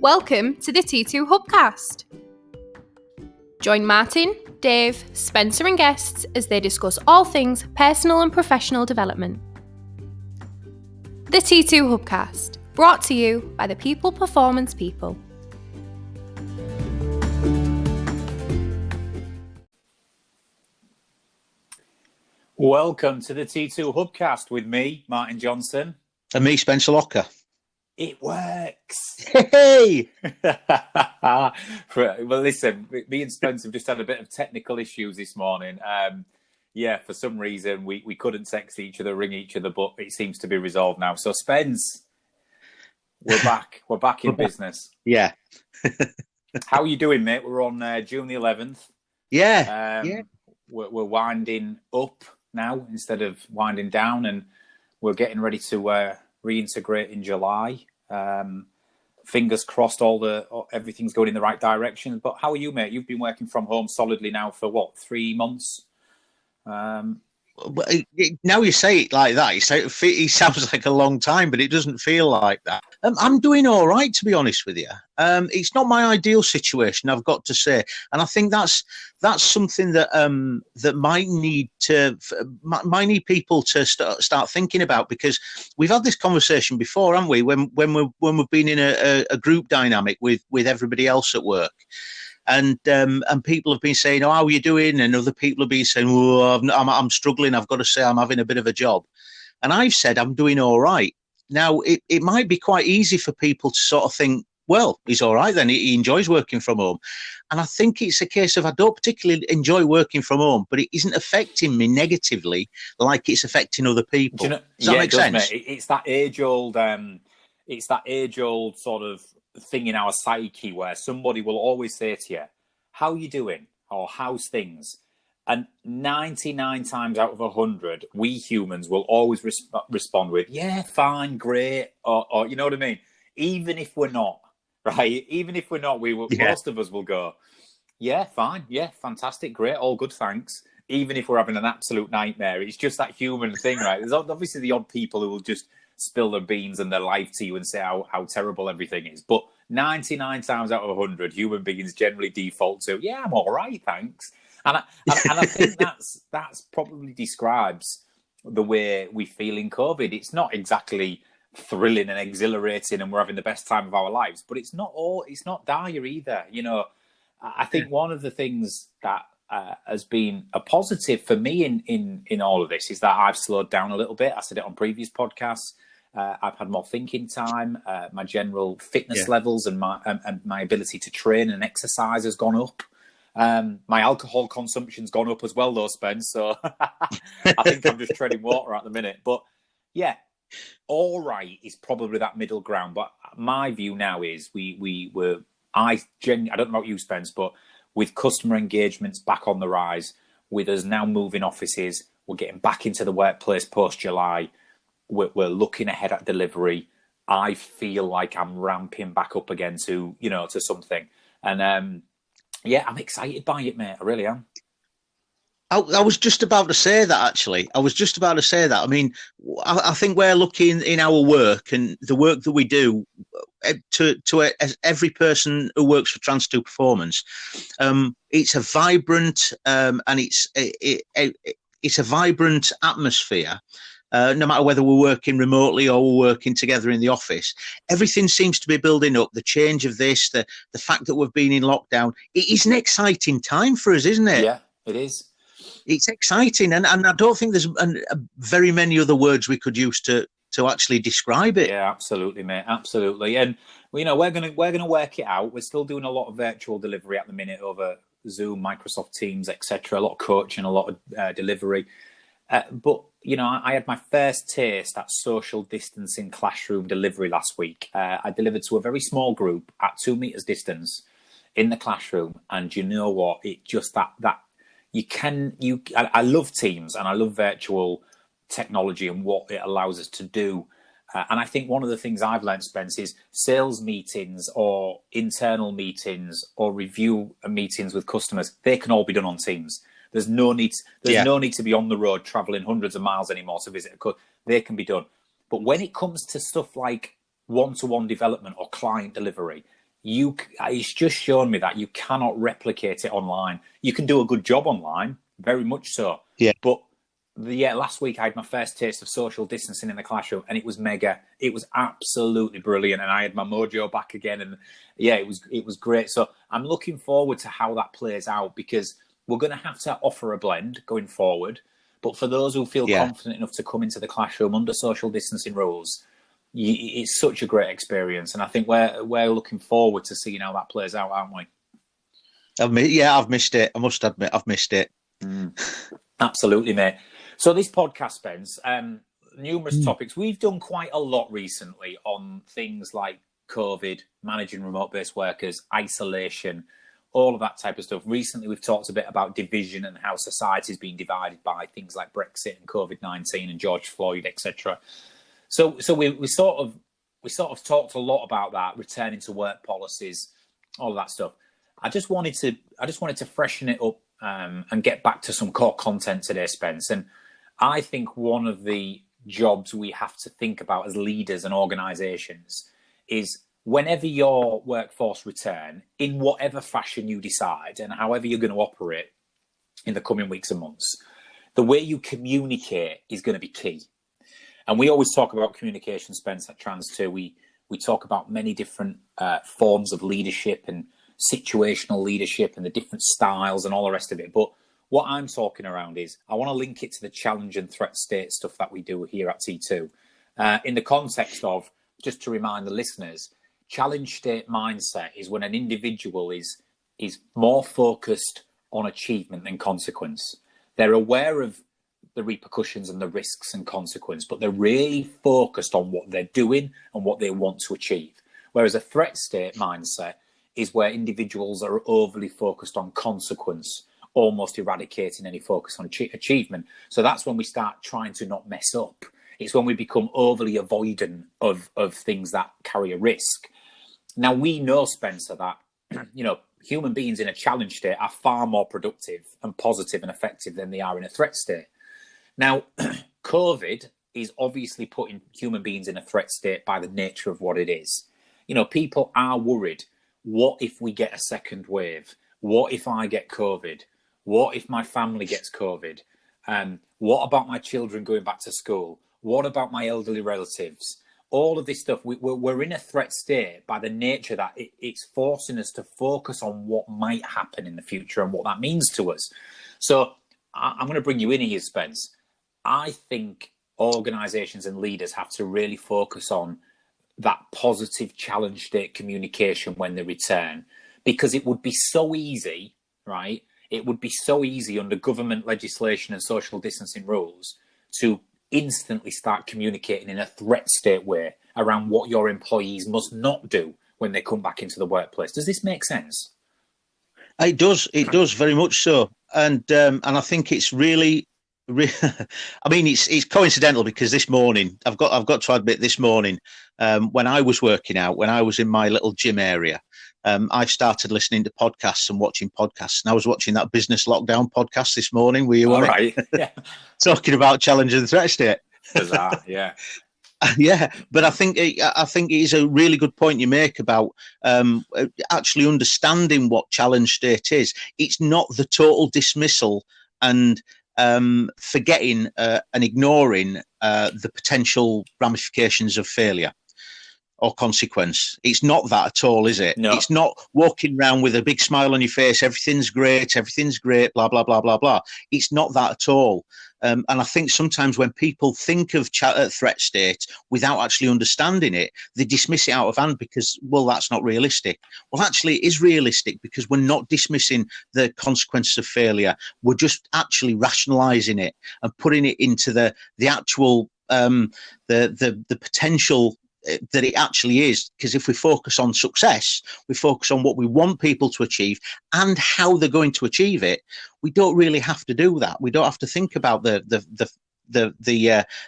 Welcome to the T2 Hubcast. Join Martin, Dave, Spencer and guests as they discuss all things personal and professional development. The T2 Hubcast, brought to you by the People Performance People. Welcome to the T2 Hubcast with me, Martin Johnson. And me, Spencer Locker. It works. Hey! Well, listen, me and Spencer have just had a bit of technical issues this morning. For some reason, we couldn't text each other, ring each other, but it seems to be resolved now. So, Spence, we're back. We're back in business. Yeah. How are you doing, mate? We're on June the 11th. Yeah. We're winding up now instead of winding down, and we're getting ready to reintegrate in July. Fingers crossed, everything's going in the right direction. But how are you, mate? You've been working from home solidly now for 3 months? Now you say it like that, it sounds like a long time, but it doesn't feel like that. I'm doing all right, to be honest with you. It's not my ideal situation, I've got to say, and I think that's something that that might need people to start thinking about, because we've had this conversation before, haven't we? When we've been in a group dynamic with everybody else at work. And people have been saying, "Oh, how are you doing?" And other people have been saying, "Oh, I'm struggling. I've got to say, I'm having a bit of a job." And I've said, "I'm doing all right." Now, it might be quite easy for people to sort of think, "Well, he's all right then. He enjoys working from home." And I think it's a case of I don't particularly enjoy working from home, but it isn't affecting me negatively like it's affecting other people. Does that make sense? Mate. It's that age-old. It's that age-old sort of thing in our psyche where somebody will always say to you, "How are you doing?" or "How's things?" And 99 times out of 100, we humans will always respond with, "Yeah, fine, great," or you know what I mean? Even if we're not, right? Even if we're not, most of us will go, "Yeah, fine, yeah, fantastic, great, all good, thanks." Even if we're having an absolute nightmare, it's just that human thing, right? There's obviously the odd people who will just spill their beans and their life to you and say how terrible everything is. But 99 times out of 100, human beings generally default to, "Yeah, I'm all right, thanks." And I think that's probably describes the way we feel in COVID. It's not exactly thrilling and exhilarating and we're having the best time of our lives, but it's not dire either. You know, I think one of the things that has been a positive for me in all of this is that I've slowed down a little bit. I said it on previous podcasts. I've had more thinking time. My general fitness levels and my ability to train and exercise has gone up. My alcohol consumption's gone up as well, though, Spence. So I think I'm just treading water at the minute. But yeah, all right is probably that middle ground. But my view now is I don't know about you, Spence, but with customer engagements back on the rise, with us now moving offices, we're getting back into the workplace post-July. We're looking ahead at delivery. I feel like I'm ramping back up again to something. And I'm excited by it, mate. I really am. I was just about to say that, actually. I mean, I think we're looking in our work and the work that we do to every person who works for Trans2 Performance. It's a vibrant and it's a vibrant atmosphere. No matter whether we're working remotely or we're working together in the office, everything seems to be building up. The change of this, the fact that we've been in lockdown, it is an exciting time for us, isn't it? Yeah, it is. It's exciting, and I don't think there's very many other words we could use to actually describe it. Yeah, absolutely, mate, absolutely. And we're gonna work it out. We're still doing a lot of virtual delivery at the minute over Zoom, Microsoft Teams, etc. A lot of coaching, a lot of delivery. But I had my first taste at social distancing classroom delivery last week. I delivered to a very small group at 2 meters distance in the classroom, and you know what? It just that I love Teams and I love virtual technology and what it allows us to do. And I think one of the things I've learned, Spence, is sales meetings or internal meetings or review meetings with customers, they can all be done on Teams. There's no need to be on the road traveling hundreds of miles anymore to visit. They can be done. But when it comes to stuff like one-to-one development or client delivery, it's just shown me that you cannot replicate it online. You can do a good job online, very much so. Yeah. But last week I had my first taste of social distancing in the classroom, and it was mega. It was absolutely brilliant, and I had my mojo back again. And yeah, it was great. So I'm looking forward to how that plays out, because we're going to have to offer a blend going forward. But for those who feel confident enough to come into the classroom under social distancing rules, it's such a great experience, and I think we're looking forward to seeing how that plays out, aren't we? I've missed it. I must admit, I've missed it. Absolutely, mate. So this podcast, Spence, numerous topics. We've done quite a lot recently on things like COVID, managing remote-based workers, isolation, all of that type of stuff. Recently, we've talked a bit about division and how society is being divided by things like Brexit and COVID-19 and George Floyd, etc. So we sort of talked a lot about that, returning to work policies, all of that stuff. I just wanted to freshen it up and get back to some core content today, Spence. And I think one of the jobs we have to think about as leaders and organisations is, whenever your workforce return, in whatever fashion you decide and however you're going to operate in the coming weeks and months, the way you communicate is going to be key. And we always talk about communication, Spence, at Trans2. We talk about many different forms of leadership and situational leadership and the different styles and all the rest of it. But what I'm talking around is, I want to link it to the challenge and threat state stuff that we do here at T2. In the context of, just to remind the listeners, challenge state mindset is when an individual is more focused on achievement than consequence. They're aware of the repercussions and the risks and consequence, but they're really focused on what they're doing and what they want to achieve. Whereas a threat state mindset is where individuals are overly focused on consequence, almost eradicating any focus on achievement. So that's when we start trying to not mess up. It's when we become overly avoidant of things that carry a risk. Now, we know, Spencer, that human beings in a challenge state are far more productive and positive and effective than they are in a threat state. Now, COVID is obviously putting human beings in a threat state by the nature of what it is. People are worried. What if we get a second wave? What if I get COVID? What if my family gets COVID? What about my children going back to school? What about my elderly relatives? All of this stuff, we're in a threat state by the nature that it's forcing us to focus on what might happen in the future and what that means to us. So I'm going to bring you in here, Spence. I think organisations and leaders have to really focus on that positive challenge state communication when they return, because it would be so easy, right? It would be so easy under government legislation and social distancing rules to instantly start communicating in a threat state way around what your employees must not do when they come back into the workplace. Does this make sense? It does very much so. And I think it's really I mean, it's coincidental, because this morning, I've got to admit, this morning, when I was working out, when I was in my little gym area, I've started listening to podcasts and watching podcasts. And I was watching that business lockdown podcast this morning. Were you on it? Yeah. Talking about challenge and threat state. Bizarre, yeah. Yeah, but I think it is a really good point you make about actually understanding what challenge state is. It's not the total dismissal and forgetting and ignoring the potential ramifications of failure or consequence. It's not that at all, is it? No. It's not walking around with a big smile on your face, everything's great, blah, blah, blah, blah, blah. It's not that at all. And I think sometimes when people think of threat state without actually understanding it, they dismiss it out of hand because, well, that's not realistic. Well, actually, it is realistic, because we're not dismissing the consequences of failure. We're just actually rationalising it and putting it into the actual the potential that it actually is. Because if we focus on success, we focus on what we want people to achieve and how they're going to achieve it. We don't really have to do that. We don't have to think about the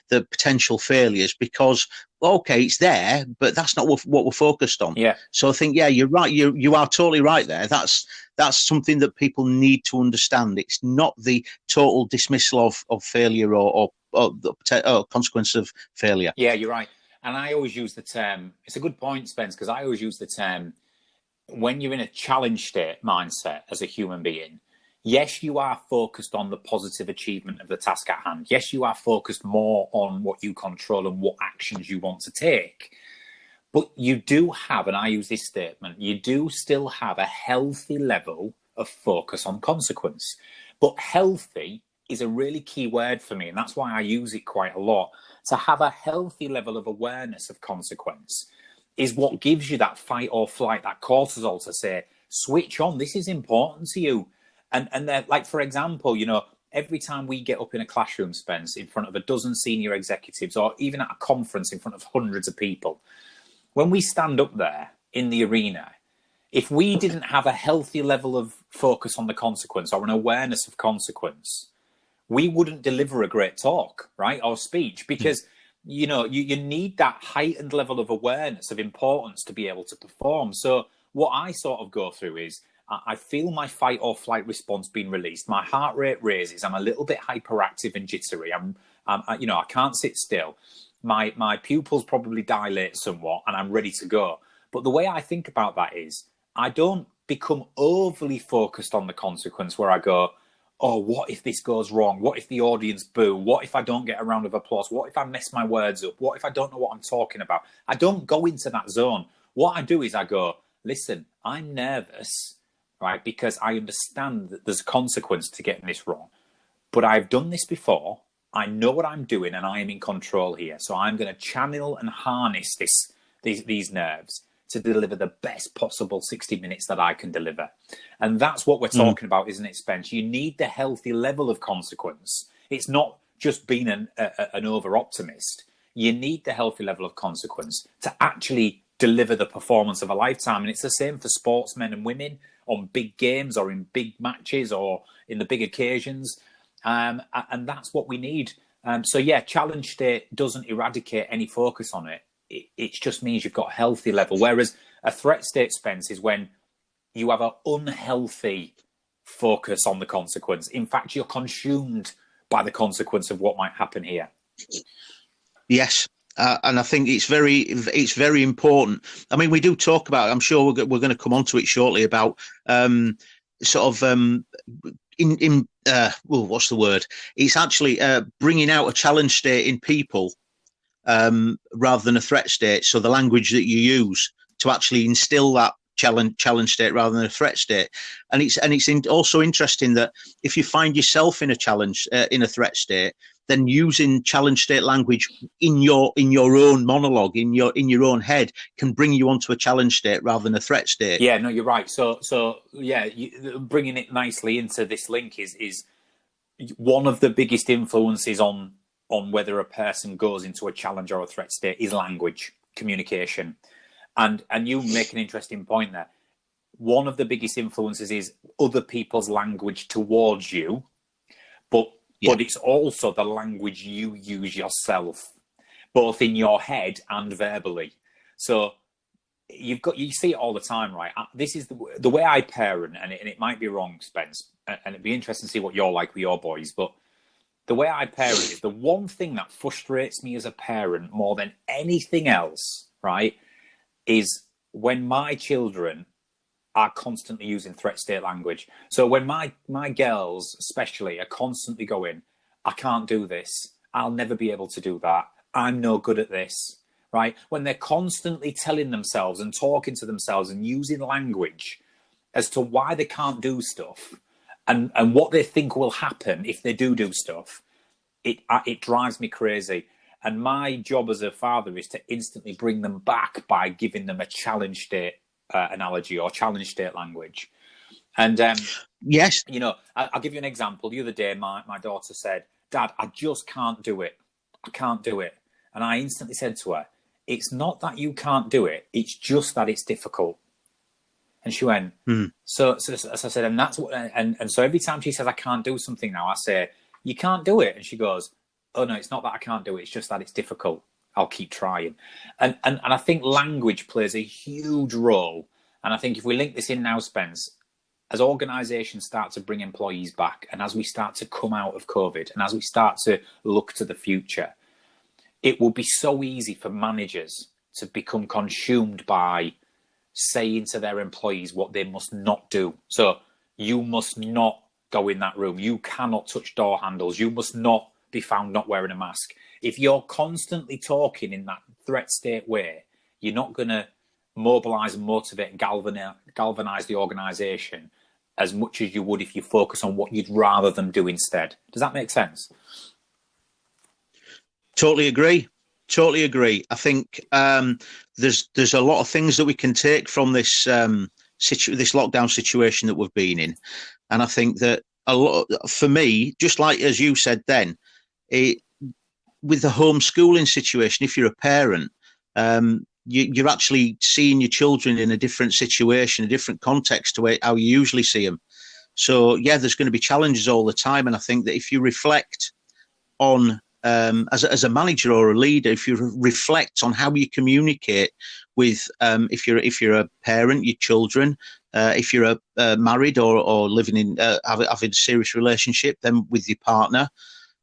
potential failures, because okay, it's there, but that's not what we're focused on. Yeah. So I think, yeah, you're right. You are totally right there. That's something that people need to understand. It's not the total dismissal of failure or consequence of failure. Yeah, you're right. And I always use the term, it's a good point, Spence, because I always use the term, when you're in a challenge state mindset as a human being, yes, you are focused on the positive achievement of the task at hand. Yes, you are focused more on what you control and what actions you want to take. But you do have, and I use this statement, you do still have a healthy level of focus on consequence. But healthy is a really key word for me, and that's why I use it quite a lot. To have a healthy level of awareness of consequence is what gives you that fight or flight, that cortisol to say, switch on, this is important to you. And they're like, for example, you know, every time we get up in a classroom, Spence, in front of a dozen senior executives, or even at a conference in front of hundreds of people, when we stand up there in the arena, if we didn't have a healthy level of focus on the consequence or an awareness of consequence, we wouldn't deliver a great talk, right, or speech, because you know you need that heightened level of awareness of importance to be able to perform. So what I sort of go through is I feel my fight or flight response being released. My heart rate raises. I'm a little bit hyperactive and jittery. You know, I can't sit still. My pupils probably dilate somewhat, and I'm ready to go. But the way I think about that is, I don't become overly focused on the consequence where I go, oh, what if this goes wrong? What if the audience boo? What if I don't get a round of applause? What if I mess my words up? What if I don't know what I'm talking about? I don't go into that zone. What I do is I go, listen, I'm nervous, right? Because I understand that there's a consequence to getting this wrong. But I've done this before. I know what I'm doing, and I am in control here. So I'm going to channel and harness these nerves to deliver the best possible 60 minutes that I can deliver. And that's what we're talking about, isn't it, Spence? You need the healthy level of consequence. It's not just being an over-optimist. You need the healthy level of consequence to actually deliver the performance of a lifetime. And it's the same for sportsmen and women on big games or in big matches or in the big occasions. And that's what we need. So, yeah, challenge state doesn't eradicate any focus on it. It just means you've got a healthy level. Whereas a threat state, Spence, is when you have an unhealthy focus on the consequence. In fact, you're consumed by the consequence of what might happen here. Yes. And I think it's very important. I mean, we do talk about, I'm sure we're going to come on to it shortly, about what's the word? It's actually bringing out a challenge state in people rather than a threat state. So the language that you use to actually instill that challenge state rather than a threat state. And it's also interesting that if you find yourself in a challenge, in a threat state, then using challenge state language in your own monologue, in your own head, can bring you onto a challenge state rather than a threat state. Yeah, no, you're right. So yeah, bringing it nicely into this link is one of the biggest influences on whether a person goes into a challenge or a threat state is language, communication. And you make an interesting point there. One of the biggest influences is other people's language towards you, but it's also the language you use yourself, both in your head and verbally. So you see it all the time, right? This is the way I parent, and it might be wrong, Spence, and it'd be interesting to see what you're like with your boys, but the way I parent is the one thing that frustrates me as a parent more than anything else, right, is when my children are constantly using threat state language. So when my girls especially are constantly going, I can't do this, I'll never be able to do that, I'm no good at this, right? When they're constantly telling themselves and talking to themselves and using language as to why they can't do stuff and what they think will happen if they do stuff, it drives me crazy. And my job as a father is to instantly bring them back by giving them a challenge state analogy or challenge state language. And yes, you know, I'll give you an example. The other day, my daughter said, Dad, I just can't do it. I can't do it. And I instantly said to her, it's not that you can't do it. It's just that it's difficult. And she went, so as I said, and that's what, and so every time she says, I can't do something now, I say, you can't do it. And she goes, oh no, it's not that I can't do it. It's just that it's difficult. I'll keep trying. And I think language plays a huge role. And I think if we link this in now, Spence, as organisations start to bring employees back, and as we start to come out of COVID, and as we start to look to the future, it will be so easy for managers to become consumed by saying to their employees what they must not do. So you must not go in that room. You cannot touch door handles. You must not be found not wearing a mask. If you're constantly talking in that threat state way, you're not going to mobilize and motivate and galvanize the organization as much as you would if you focus on what you'd rather them do instead. Does that make sense? Totally agree. I think there's a lot of things that we can take from this this lockdown situation that we've been in, and I think that a lot for me, just like as you said then, with the homeschooling situation, if you're a parent, you're actually seeing your children in a different situation, a different context to how you usually see them. So yeah, there's going to be challenges all the time, and I think that if you reflect on as a manager or a leader, if you reflect on how you communicate with, if you're a parent, your children, if you're married or living in having a serious relationship, then with your partner,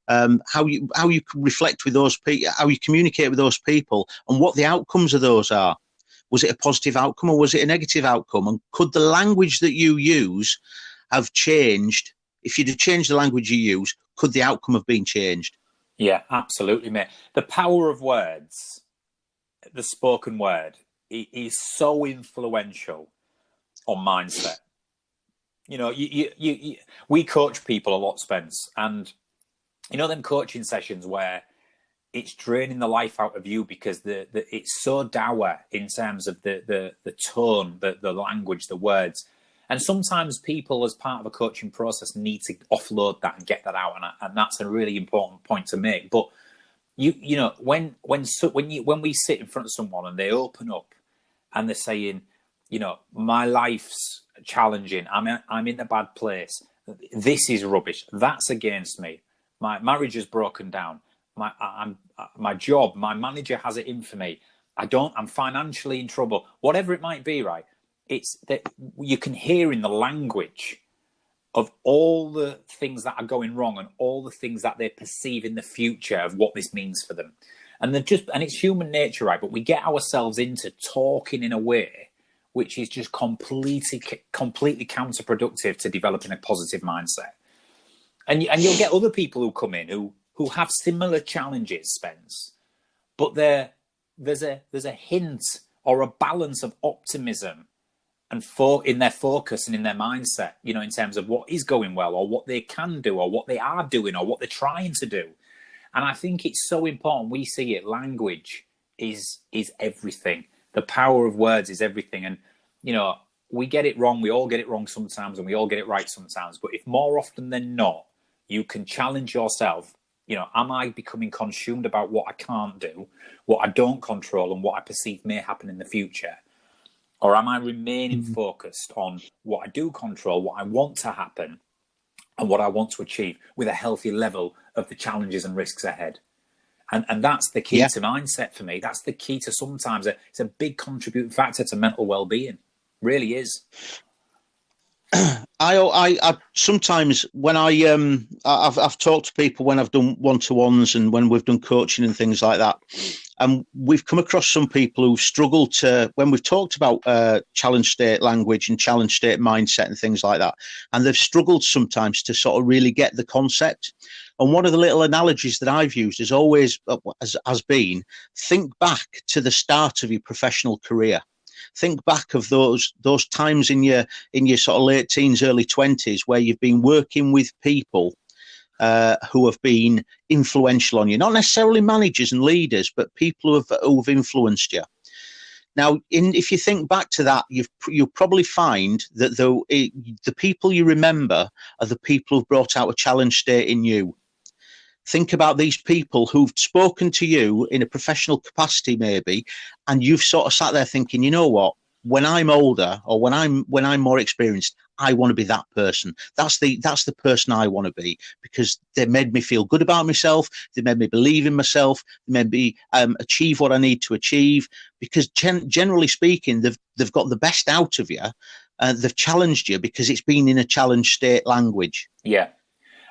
how you reflect with those people, how you communicate with those people, and what the outcomes of those are. Was it a positive outcome or was it a negative outcome? And could the language that you use have changed? If you'd have changed the language you use, could the outcome have been changed? Yeah, absolutely, mate. The power of words, the spoken word, is so influential on mindset. You know, we coach people a lot, Spence, and you know them coaching sessions where it's draining the life out of you because it's so dour in terms of the tone, the language, the words. And sometimes people, as part of a coaching process, need to offload that and get that out, and that's a really important point to make. But you know, when we sit in front of someone and they open up and they're saying, you know, my life's challenging, I'm in a bad place, this is rubbish, that's against me, my marriage is broken down, my job, my manager has it in for me, I'm financially in trouble, whatever it might be, right? It's that you can hear in the language of all the things that are going wrong and all the things that they perceive in the future of what this means for them. And it's human nature, right? But we get ourselves into talking in a way which is just completely counterproductive to developing a positive mindset. And you'll get other people who come in who have similar challenges, Spence, but there's a hint or a balance of optimism and in their focus and in their mindset, you know, in terms of what is going well or what they can do or what they are doing or what they're trying to do. And I think it's so important. We see it. Language is everything. The power of words is everything. And, you know, we get it wrong. We all get it wrong sometimes and we all get it right sometimes. But if more often than not, you can challenge yourself, you know, am I becoming consumed about what I can't do, what I don't control and what I perceive may happen in the future? Or am I remaining focused on what I do control, what I want to happen, and what I want to achieve with a healthy level of the challenges and risks ahead? And that's the key to mindset for me. That's the key to sometimes it's a big contributing factor to mental well-being. Really is. I sometimes when I've talked to people when I've done one-to-ones and when we've done coaching and things like that, and we've come across some people who've struggled to, when we've talked about challenge state language and challenge state mindset and things like that, and they've struggled sometimes to sort of really get the concept. And one of the little analogies that I've used is always has been, think back to the start of your professional career. Think back of those times in your sort of late teens, early 20s, where you've been working with people who have been influential on you, not necessarily managers and leaders, but people who've influenced you. Now, if you think back to that, you'll probably find that the people you remember are the people who've brought out a challenge state in you. Think about these people who've spoken to you in a professional capacity, maybe, and you've sort of sat there thinking, you know what, when I'm older or when I'm more experienced, I want to be that person. That's the person I want to be, because they made me feel good about myself. They made me believe in myself. They made me achieve what I need to achieve, because generally speaking, they've got the best out of you. They've challenged you because it's been in a challenge state language. Yeah.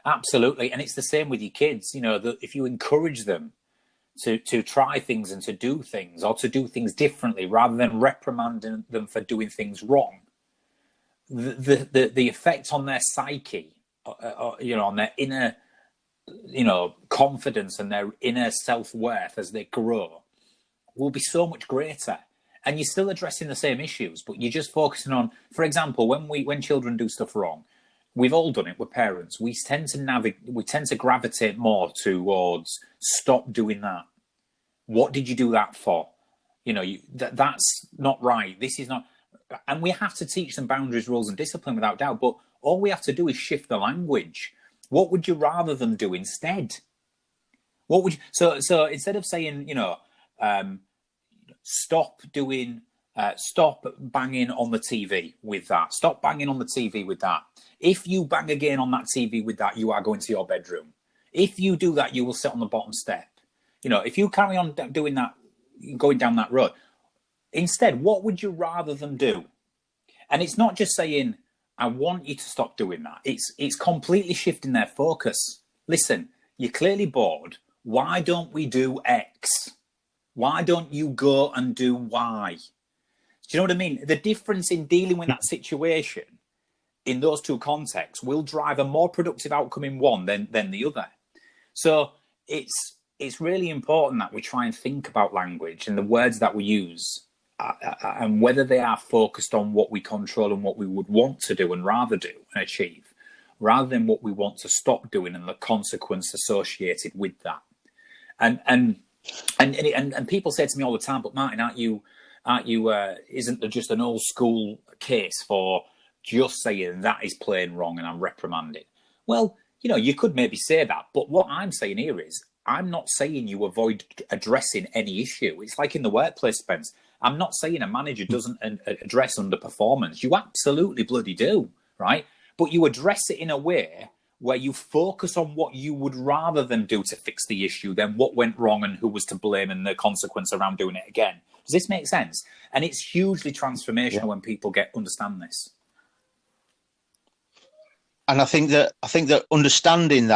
Absolutely. And it's the same with your kids, you know, that if you encourage them to try things and to do things, or to do things differently, rather than reprimanding them for doing things wrong, the effect on their psyche, on their inner, confidence and their inner self-worth as they grow will be so much greater. And you're still addressing the same issues, but you're just focusing on, for example, when children do stuff wrong, we've all done it. We're parents. We tend to gravitate more towards, stop doing that. What did you do that for? That's not right. This is not. And we have to teach them boundaries, rules, and discipline without doubt. But all we have to do is shift the language. What would you rather them do instead? What would you? So instead of saying, stop banging on the TV with that. Stop banging on the TV with that. If you bang again on that TV with that, you are going to your bedroom. If you do that, you will sit on the bottom step. If you carry on doing that, going down that road, instead, what would you rather them do? And it's not just saying, I want you to stop doing that. It's completely shifting their focus. Listen, you're clearly bored. Why don't we do X? Why don't you go and do Y? Do you know what I mean? The difference in dealing with that situation in those two contexts will drive a more productive outcome in one than the other. So it's really important that we try and think about language and the words that we use, and whether they are focused on what we control and what we would want to do and rather do and achieve, rather than what we want to stop doing and the consequence associated with that. And people say to me all the time, but Martin, aren't you isn't there just an old school case for just saying that is plain wrong and I'm reprimanding? Well, you could maybe say that, but what I'm saying here is, I'm not saying you avoid addressing any issue. It's like in the workplace, Spence. I'm not saying a manager doesn't address underperformance. You absolutely bloody do, right? But you address it in a way where you focus on what you would rather them do to fix the issue than what went wrong and who was to blame and the consequence around doing it again. Does this make sense? And it's hugely transformational when people understand this. And I think that understanding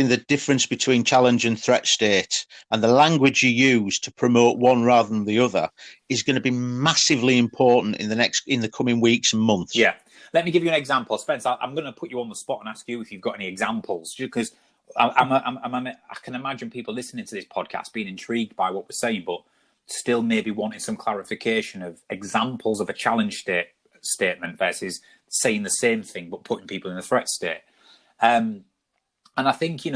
the difference between challenge and threat state and the language you use to promote one rather than the other is going to be massively important in the coming weeks and months. Yeah. Let me give you an example. Spence, I'm going to put you on the spot and ask you if you've got any examples, because I can imagine people listening to this podcast being intrigued by what we're saying, but still maybe wanting some clarification of examples of a challenge statement versus saying the same thing but putting people in a threat state. And I think,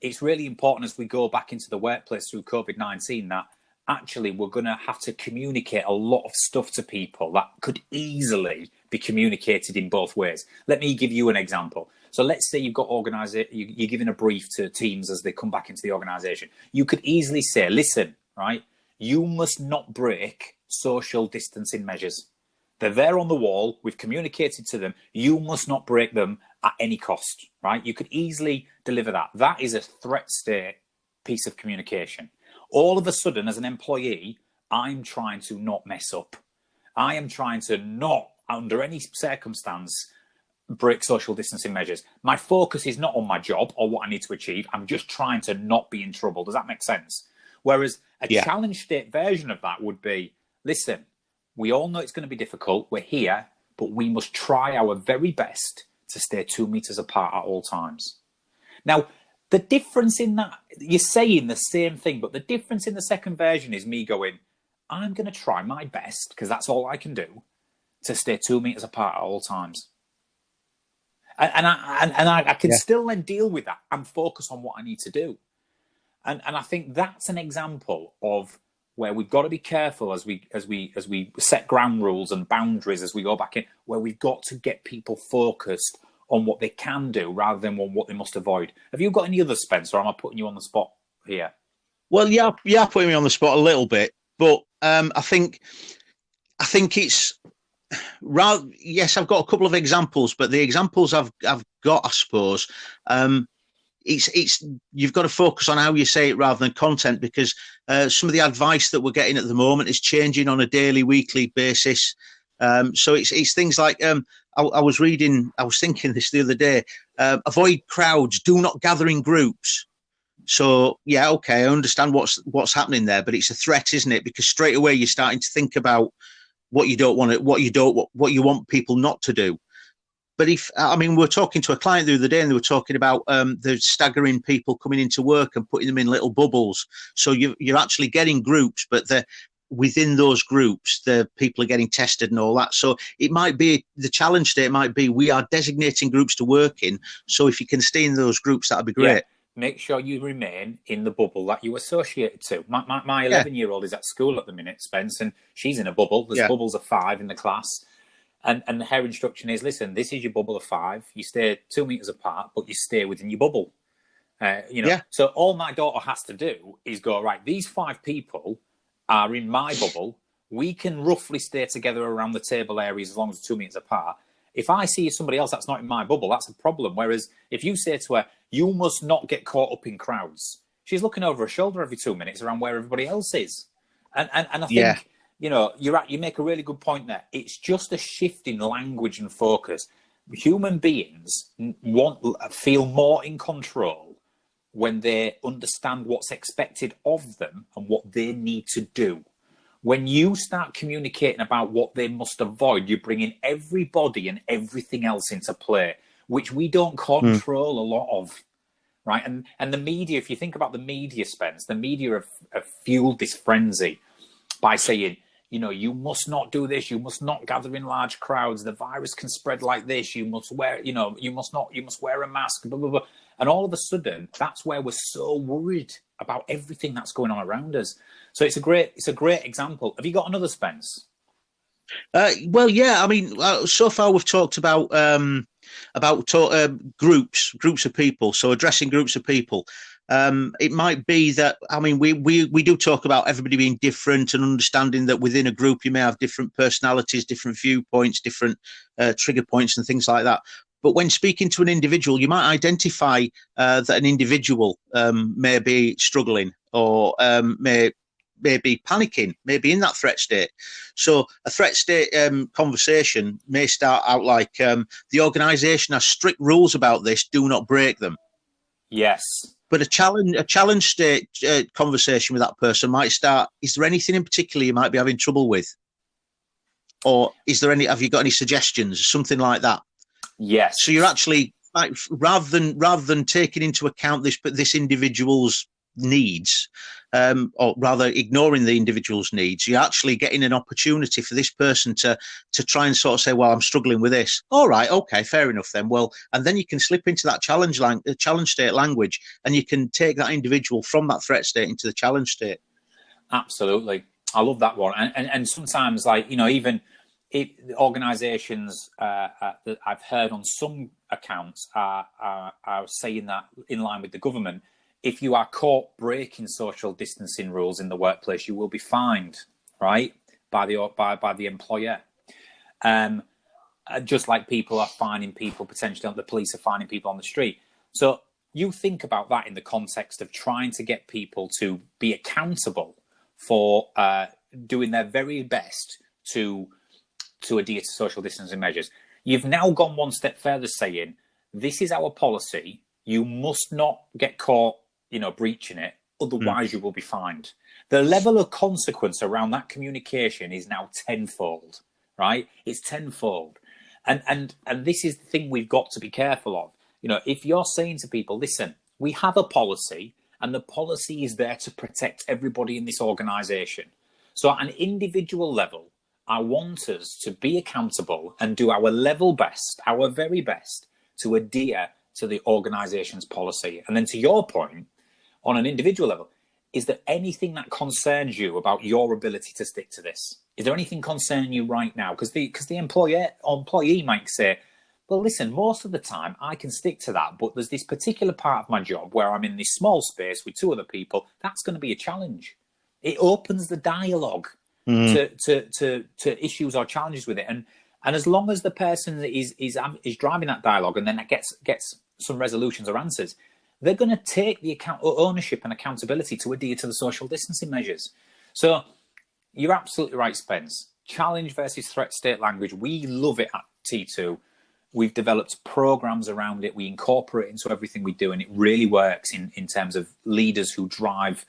it's really important as we go back into the workplace through COVID-19 that actually we're going to have to communicate a lot of stuff to people that could easily be communicated in both ways. Let me give you an example. So let's say you've got you're giving a brief to teams as they come back into the organization. You could easily say, listen, right, you must not break social distancing measures. They're there on the wall. We've communicated to them. You must not break them at any cost, right? You could easily deliver that. That is a threat state piece of communication. All of a sudden, as an employee, I'm trying to not mess up. I am trying to not, under any circumstance, break social distancing measures. My focus is not on my job or what I need to achieve. I'm just trying to not be in trouble. Does that make sense? Whereas a challenge state version of that would be, listen, we all know it's going to be difficult. We're here, but we must try our very best to stay 2 meters apart at all times. Now, the difference in that, you're saying the same thing, but the difference in the second version is me going, I'm going to try my best, because that's all I can do, to stay 2 meters apart at all times. And I can still then deal with that and focus on what I need to do. And I think that's an example of where we've got to be careful as we set ground rules and boundaries as we go back in, where we've got to get people focused on what they can do rather than on what they must avoid. Have you got any others, Spencer, or am I putting you on the spot here? Well, yeah, putting me on the spot a little bit, but I think it's rather. Yes, I've got a couple of examples, but the examples I've got, I suppose, it's you've got to focus on how you say it rather than content, because some of the advice that we're getting at the moment is changing on a daily, weekly basis. So it's things like I was thinking this the other day. Avoid crowds. Do not gather in groups. So yeah, okay, I understand what's happening there, but it's a threat, isn't it? Because straight away you're starting to think about what you don't want to, what you want people not to do. But we were talking to a client the other day, and they were talking about the staggering people coming into work and putting them in little bubbles. So you're actually getting groups, but within those groups, the people are getting tested and all that. So it might be the challenge state might be we are designating groups to work in. So if you can stay in those groups, that'd be great. Yeah. Make sure you remain in the bubble that you associated to. My 11-year-old is at school at the minute, Spence, and she's in a bubble. There's bubbles of 5 in the class. And her instruction is, listen, this is your bubble of 5. You stay 2 meters apart, but you stay within your bubble. So all my daughter has to do is go, right, these 5 people are in my bubble. We can roughly stay together around the table areas as long as 2 meters apart. If I see somebody else that's not in my bubble, that's a problem. Whereas if you say to her, you must not get caught up in crowds, she's looking over her shoulder every 2 minutes around where everybody else is. And I think, you make a really good point there. It's just a shift in language and focus. Human beings feel more in control when they understand what's expected of them and what they need to do. When you start communicating about what they must avoid, you're bringing everybody and everything else into play, which we don't control a lot of, right? And the media, if you think about the media, Spence, the media have fueled this frenzy by saying, you must not do this, you must not gather in large crowds, the virus can spread like this, you must wear, you must wear a mask, blah, blah, blah. And all of a sudden, that's where we're so worried about everything that's going on around us. So it's a great example. Have you got another, Spence? Well, yeah. So far we've talked about groups of people. So addressing groups of people. It might be that we do talk about everybody being different and understanding that within a group you may have different personalities, different viewpoints, different trigger points, and things like that. But when speaking to an individual, you might identify that an individual may be struggling or may be panicking, maybe in that threat state. So a threat state conversation may start out like, the organisation has strict rules about this, do not break them. Yes. But a challenge state conversation with that person might start, is there anything in particular you might be having trouble with? Or have you got any suggestions? Something like that. Yes. So you're actually, like, rather than taking into account this individual's needs, or rather ignoring the individual's needs, you're actually getting an opportunity for this person to try and sort of say, well, I'm struggling with this. All right, okay, fair enough then. Well, and then you can slip into that challenge state language, and you can take that individual from that threat state into the challenge state. Absolutely. I love that one. And sometimes, like, even organisations that I've heard on some accounts are saying that, in line with the government, if you are caught breaking social distancing rules in the workplace, you will be fined, right, by the employer. Just like people are fining people, potentially the police are fining people on the street. So you think about that in the context of trying to get people to be accountable for doing their very best to adhere to social distancing measures. You've now gone one step further, saying, this is our policy. You must not get caught, breaching it. Otherwise, you will be fined. The level of consequence around that communication is now tenfold, right? It's tenfold. And this is the thing we've got to be careful of. If you're saying to people, listen, we have a policy, and the policy is there to protect everybody in this organisation. So at an individual level, I want us to be accountable and do our level best, our very best, to adhere to the organisation's policy. And then, to your point, on an individual level, is there anything that concerns you about your ability to stick to this? Is there anything concerning you right now? Because the employee might say, well, listen, most of the time I can stick to that, but there's this particular part of my job where I'm in this small space with 2 other people. That's going to be a challenge. It opens the dialogue to issues or challenges with it, and as long as the person is driving that dialogue, and then that gets some resolutions or answers, they're going to take the ownership and accountability to adhere to the social distancing measures. So you're absolutely right, Spence. Challenge versus threat state language. We love it at T2. We've developed programs around it. We incorporate it into everything we do, and it really works in terms of leaders who drive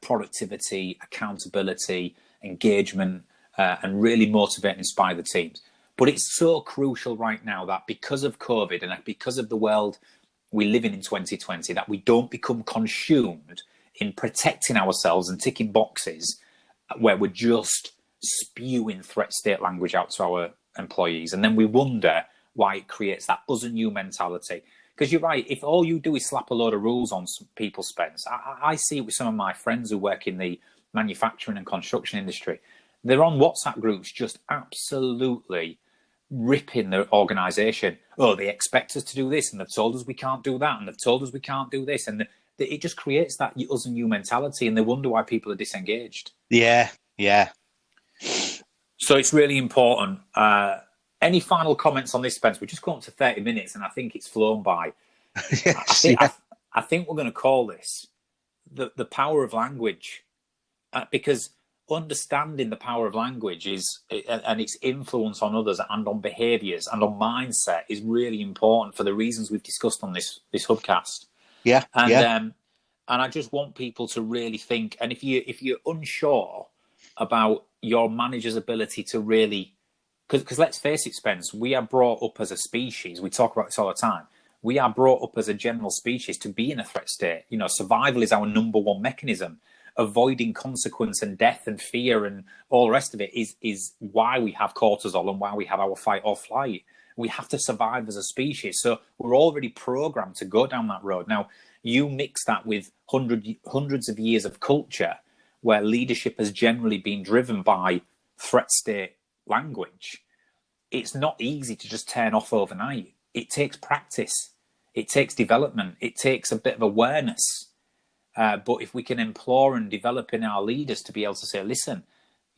productivity, accountability, engagement, and really motivate and inspire the teams. But it's so crucial right now that because of COVID and because of the world we live in 2020, that we don't become consumed in protecting ourselves and ticking boxes where we're just spewing threat state language out to our employees. And then we wonder why it creates that us and you mentality. Because you're right, if all you do is slap a load of rules on people, Spence, I see it with some of my friends who work in the manufacturing and construction industry. They're on WhatsApp groups just absolutely ripping their organisation. Oh, they expect us to do this, and they've told us we can't do that, and they've told us we can't do this. And it just creates that us and you mentality, and they wonder why people are disengaged. Yeah. So it's really important. Any final comments on this, Spence? We're just going up to 30 minutes, and I think it's flown by. Yes, I think we're going to call this the power of language, because understanding the power of language and its influence on others and on behaviours and on mindset is really important for the reasons we've discussed on this Hubcast. Yeah, and I just want people to really think. And if you're unsure about your manager's ability to really, because let's face it, Spence, we are brought up as a species. We talk about this all the time. We are brought up as a general species to be in a threat state. You know, survival is our number one mechanism. Avoiding consequence and death and fear and all the rest of it is why we have cortisol and why we have our fight or flight. We have to survive as a species. So we're already programmed to go down that road. Now, you mix that with hundreds of years of culture where leadership has generally been driven by threat state language. It's not easy to just turn off overnight. It takes practice. It takes development. It takes a bit of awareness. But if we can implore and develop in our leaders to be able to say, listen,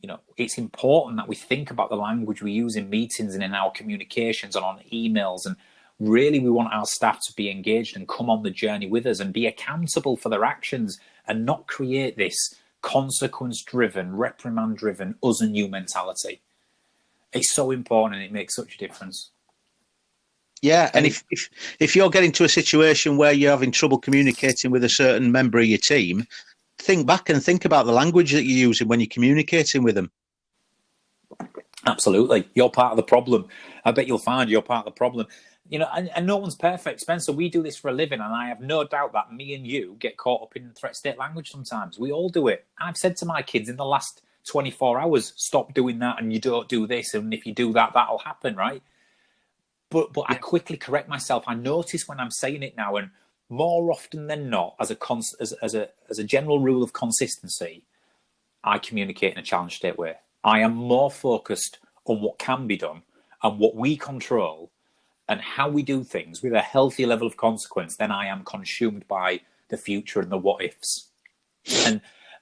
you know, it's important that we think about the language we use in meetings and in our communications and on emails. And really, we want our staff to be engaged and come on the journey with us and be accountable for their actions and not create this consequence-driven, reprimand-driven, us and you mentality. It's so important, and it makes such a difference. Yeah, and if you're getting to a situation where you're having trouble communicating with a certain member of your team, think back and think about the language that you're using when you're communicating with them. Absolutely. You're part of the problem. I bet you'll find you're part of the problem. You know, and no one's perfect, Spencer. We do this for a living, and I have no doubt that me and you get caught up in threat state language sometimes. We all do it. I've said to my kids in the last 24 hours, stop doing that and you don't do this, and if you do that, that'll happen, right? But I quickly correct myself. I notice when I'm saying it now, and more often than not, as a general rule of consistency, I communicate in a challenge state way. I am more focused on what can be done and what we control and how we do things with a healthy level of consequence than I am consumed by the future and the what ifs.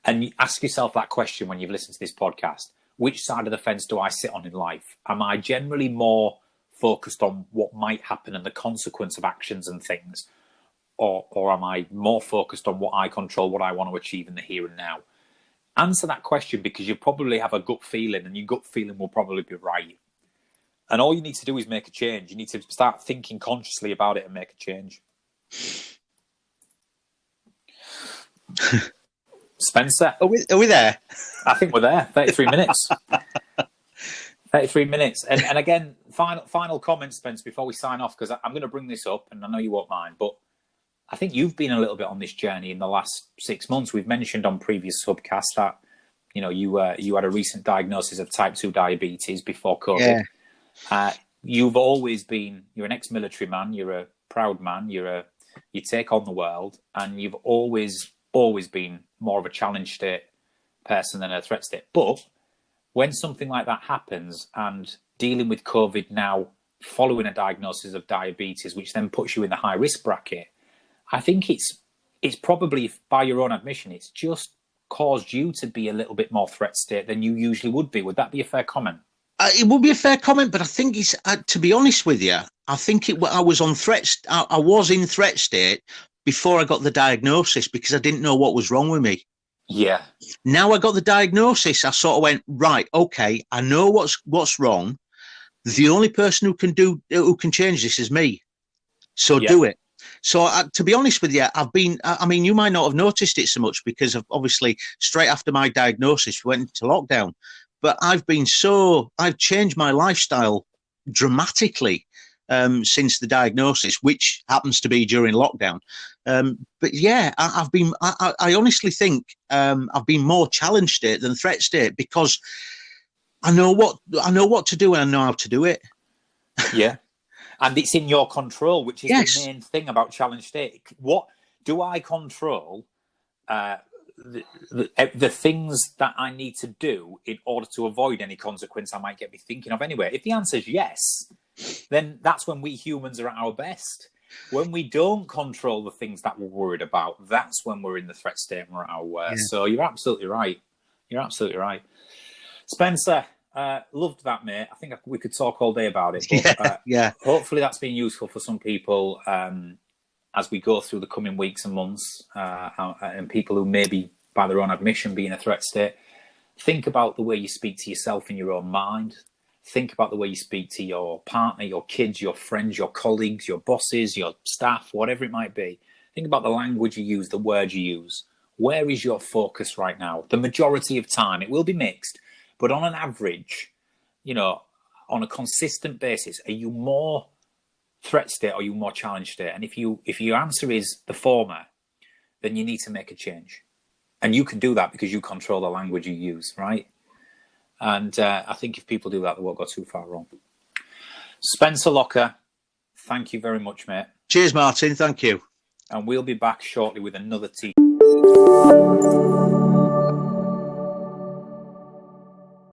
And you ask yourself that question when you've listened to this podcast: which side of the fence do I sit on in life? Am I generally more focused on what might happen and the consequence of actions and things, or am I more focused on what I control, what I want to achieve in the here and now? Answer that question, because you probably have a gut feeling, and your gut feeling will probably be right. And all you need to do is make a change. You need to start thinking consciously about it and make a change. Spencer, are we there? I think we're there. 33 minutes. 33 minutes. And again, final comments, Spence, before we sign off, because I'm going to bring this up, and I know you won't mind, but I think you've been a little bit on this journey in the last 6 months. We've mentioned on previous Hubcasts that, you know, you had a recent diagnosis of type 2 diabetes before COVID. Yeah. You've always been, you're an ex-military man, you're a proud man, you take on the world, and you've always been more of a challenge state person than a threat state. But when something like that happens, and dealing with COVID now following a diagnosis of diabetes, which then puts you in the high risk bracket, I think it's probably, by your own admission, it's just caused you to be a little bit more threat state than you usually would be. Would that be a fair comment? It would be a fair comment, but I think it's, to be honest with you, I think I was on I was in threat state before I got the diagnosis, because I didn't know what was wrong with me. Yeah. Now I got the diagnosis, I sort of went, right, okay, I know what's wrong. The only person who can change this is me. So do it. So to be honest with you, I mean, you might not have noticed it so much because of obviously straight after my diagnosis, we went into lockdown, but I've changed my lifestyle dramatically since the diagnosis, which happens to be during lockdown. But yeah, I honestly think I've been more challenge state than threat state because I know what to do and I know how to do it. Yeah. And it's in your control, which is the main thing about challenge state. What do I control? The things that I need to do in order to avoid any consequence I might get me thinking of anyway. If the answer is yes, then that's when we humans are at our best. When we don't control the things that we're worried about, that's when we're in the threat state and we're at our worst. Yeah. So you're absolutely right. You're absolutely right. Spencer, loved that, mate. I think we could talk all day about it. But, hopefully that's been useful for some people as we go through the coming weeks and months, and people who maybe by their own admission be in a threat state. Think about the way you speak to yourself in your own mind. Think about the way you speak to your partner, your kids, your friends, your colleagues, your bosses, your staff, whatever it might be. Think about the language you use, the words you use. Where is your focus right now? The majority of time, it will be mixed, but on an average, on a consistent basis, are you more threat state or are you more challenge state? And if your answer is the former, then you need to make a change. And you can do that because you control the language you use, right? And I think if people do that, they won't go too far wrong. Spencer Locker, thank you very much, mate. Cheers, Martin. Thank you. And we'll be back shortly with another team.